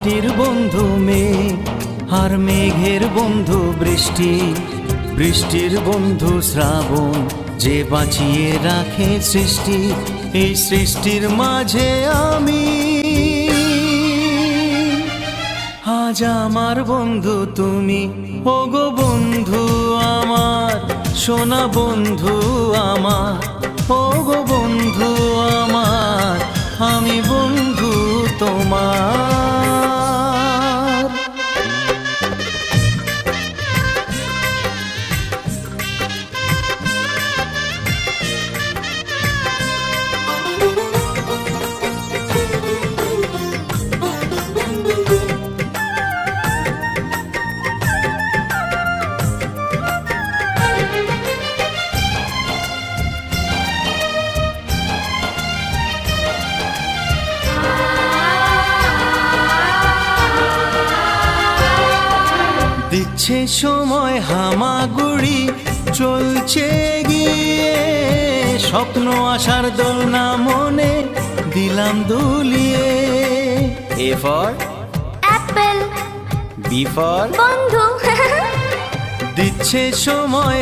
মাটির বন্ধু মেঘ আর মেঘের বন্ধু বৃষ্টি, বৃষ্টির বন্ধু শ্রাবণ, যে বাঁচিয়ে রাখে সৃষ্টি। এই সৃষ্টির মাঝে আমি, আজ আমার বন্ধু তুমি। ওগো বন্ধু আমার, সোনা বন্ধু আমার, ওগো বন্ধু আমার, আমি বন্ধু তোমার। দিচ্ছে সময় হামাগুড়ি, চলছে গিয়ে স্বপ্ন আশার দোলনা মনে দিলাম দুলিয়ে। A for apple, B for বন্ধু। দিচ্ছে সময়